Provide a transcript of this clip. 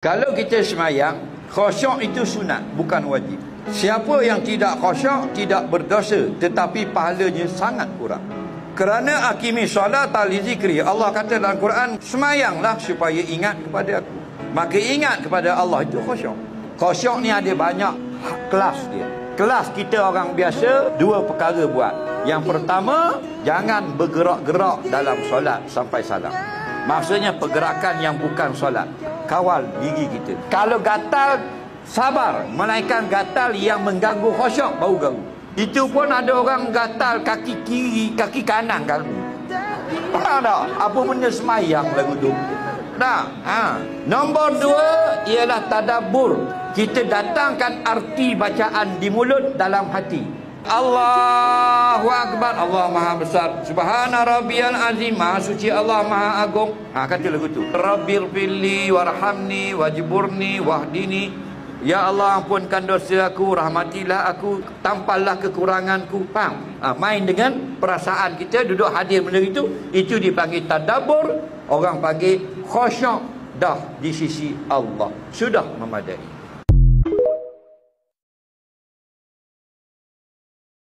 Kalau kita semayang, khusyuk itu sunat, bukan wajib. Siapa yang tidak khusyuk, tidak berdosa, tetapi pahalanya sangat kurang. Kerana akimi solat li zikri, Allah kata dalam Quran, semayanglah supaya ingat kepada aku. Maka ingat kepada Allah itu khusyuk. Khusyuk ni ada banyak kelas dia. Kelas kita orang biasa, dua perkara buat. Yang pertama, jangan bergerak-gerak dalam solat sampai salam. Maksudnya pergerakan yang bukan solat. Kawal diri kita. Kalau gatal, sabar. Melainkan gatal yang mengganggu khusyuk, baru ganggu. Itu pun ada orang gatal kaki kiri, kaki kanan ganggu. Faham tak? Apa benda semayang lagu tu? Tak? Nombor dua ialah tadabbur. Kita datangkan arti bacaan di mulut dalam hati. Allahu Akbar, Allah Maha Besar, Subhana Rabbiyal Azim, Maha Suci Allah, Maha Agung. Kata lagu tu, Rabbil Fili Warhamni Wajburni Wahdini. Ya Allah, ampunkan dosa aku, rahmatilah aku, tampallah kekuranganku. Faham? Main dengan perasaan kita, duduk hadir benda itu dipanggil tadabbur. Orang panggil khusyuk dah di sisi Allah. Sudah memadai.